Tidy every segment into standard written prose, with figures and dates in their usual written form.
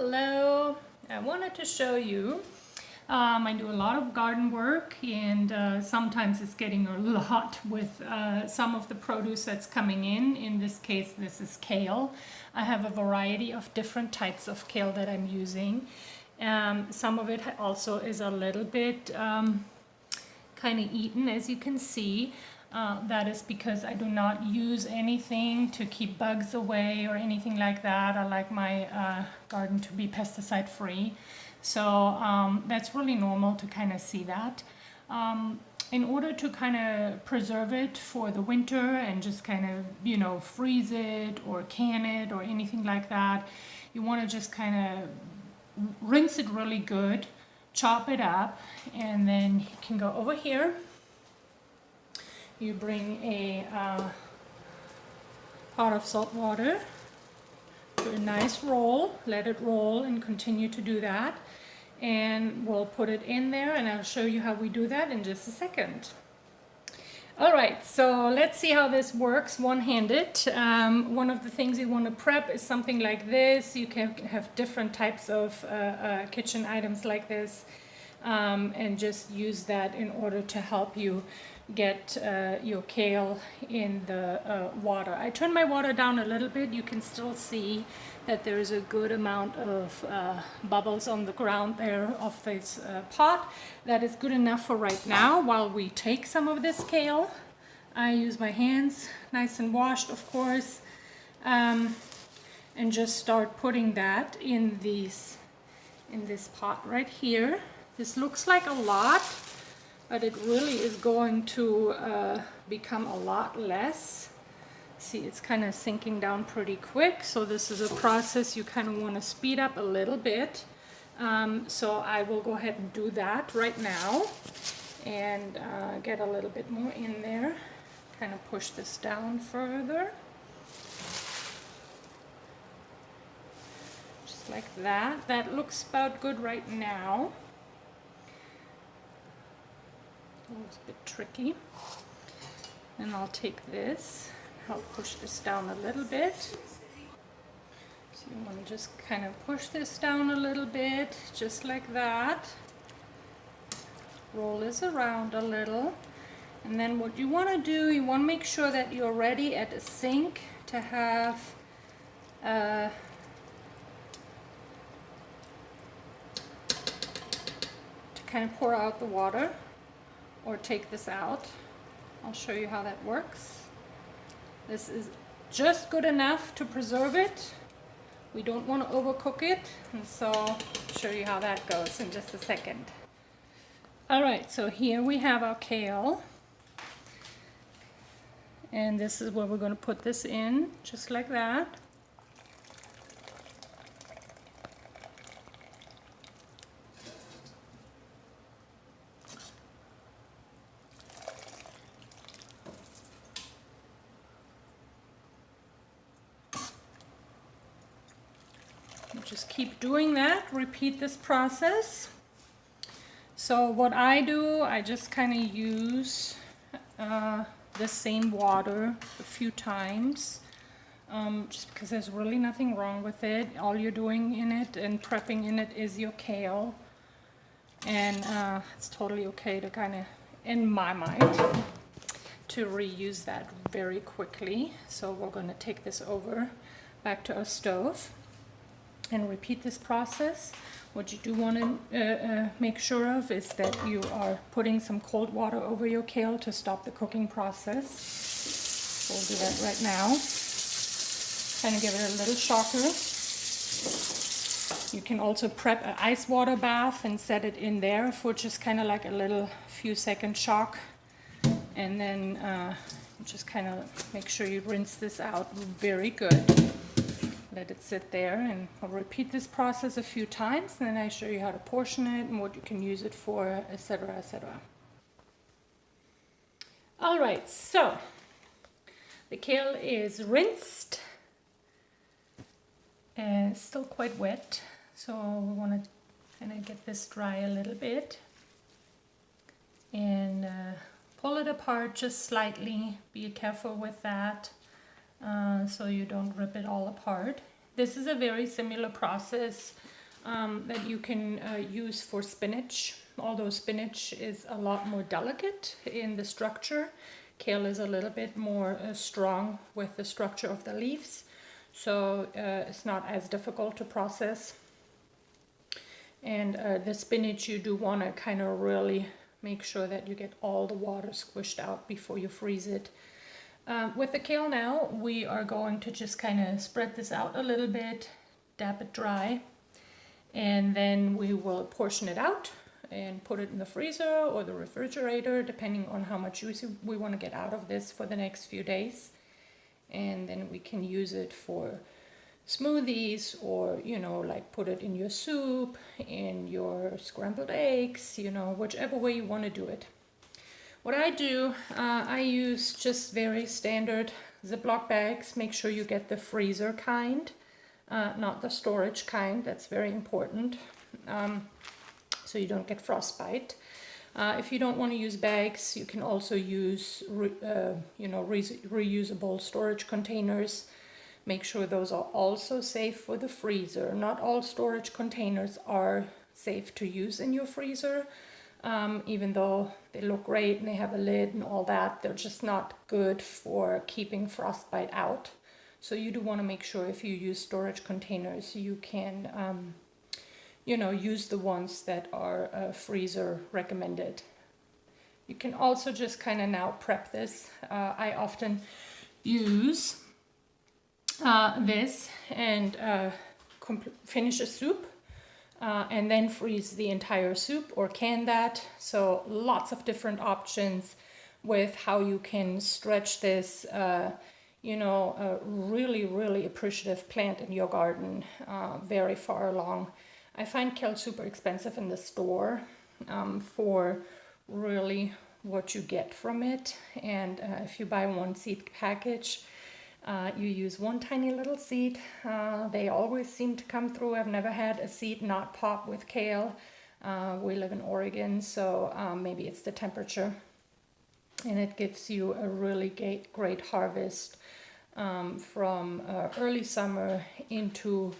Hello, I wanted to show you. I do a lot of garden work, and sometimes it's getting a lot with some of the produce that's coming in. In this case, this is kale. I have a variety of different types of kale that I'm using. Some of it also is a little bit kind of eaten, as you can see. That is because I do not use anything to keep bugs away or anything like that. I like my garden to be pesticide free. So that's really normal to kind of see that. In order to kind of preserve it for the winter and just kind of, freeze it or can it or anything like that, you want to just kind of rinse it really good, chop it up, and then you can go over here. You bring a pot of salt water, do a nice roll, let it roll and continue to do that. And we'll put it in there and I'll show you how we do that in just a second. All right, so let's see how this works one-handed. One of the things you want to prep is something like this. You can have different types of kitchen items like this, and just use that in order to help you get your kale in the water. I turn my water down a little bit. You can still see that there is a good amount of bubbles on the ground there of this pot. That is good enough for right now. While we take some of this kale, I use my hands, nice and washed, of course, and just start putting that in this pot right here. This looks like a lot, but it really is going to become a lot less. See, it's kind of sinking down pretty quick, so this is a process you kind of want to speed up a little bit. So I will go ahead and do that right now and get a little bit more in there. Kind of push this down further. Just like that. That looks about good right now. It's a bit tricky. And I'll take this, help push this down a little bit. So you want to just kind of push this down a little bit, just like that. Roll this around a little. And then what you want to do, you want to make sure that you're ready at a sink to have to kind of pour out the water or take this out. I'll show you how that works. This is just good enough to preserve it. We don't want to overcook it, and so I'll show you how that goes in just a second. All right, so here we have our kale. And this is where we're going to put this in, just like that. Just keep doing that, repeat this process. So what I do, I just kind of use the same water a few times, just because there's really nothing wrong with it. All you're doing in it and prepping in it is your kale, and it's totally okay to kind of, in my mind, to reuse that very quickly. So we're going to take this over back to our stove and repeat this process. What you do want to make sure of is that you are putting some cold water over your kale to stop the cooking process. So we'll do that right now. Kind of give it a little shocker. You can also prep an ice water bath and set it in there for just kind of like a little few second shock. And then just kind of make sure you rinse this out very good. Let it sit there, and I'll repeat this process a few times, and then I show you how to portion it and what you can use it for, etc., etc. All right, so the kale is rinsed and still quite wet, so we want to kind of get this dry a little bit and pull it apart just slightly. Be careful with that. So you don't rip it all apart. This is a very similar process that you can use for spinach, although spinach is a lot more delicate in the structure. Kale is a little bit more strong with the structure of the leaves, so it's not as difficult to process. And the spinach, you do want to kind of really make sure that you get all the water squished out before you freeze it. With the kale now, we are going to just kind of spread this out a little bit, dab it dry, and then we will portion it out and put it in the freezer or the refrigerator, depending on how much juice we want to get out of this for the next few days. And then we can use it for smoothies, or like put it in your soup, in your scrambled eggs, whichever way you want to do it. What I do, I use just very standard Ziploc bags. Make sure you get the freezer kind, not the storage kind. That's very important, so you don't get frostbite. If you don't want to use bags, you can also use reusable storage containers. Make sure those are also safe for the freezer. Not all storage containers are safe to use in your freezer. Even though they look great and they have a lid and all that, they're just not good for keeping frostbite out. So you do want to make sure if you use storage containers, you can, use the ones that are freezer recommended. You can also just kind of now prep this. I often use this and finish a soup. And then freeze the entire soup or can that. So lots of different options with how you can stretch this, really, really appreciative plant in your garden very far along. I find kale super expensive in the store for really what you get from it. And if you buy one seed package, you use one tiny little seed. They always seem to come through. I've never had a seed not pop with kale. We live in Oregon, so maybe it's the temperature. And it gives you a really great harvest from early summer into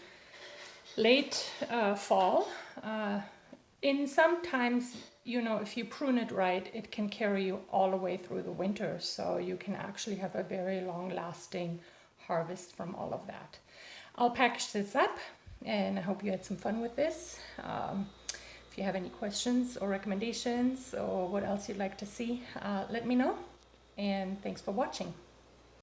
late fall. In sometimes, if you prune it right, it can carry you all the way through the winter. So you can actually have a very long lasting harvest from all of that. I'll package this up and I hope you had some fun with this. If you have any questions or recommendations or what else you'd like to see, let me know. And thanks for watching.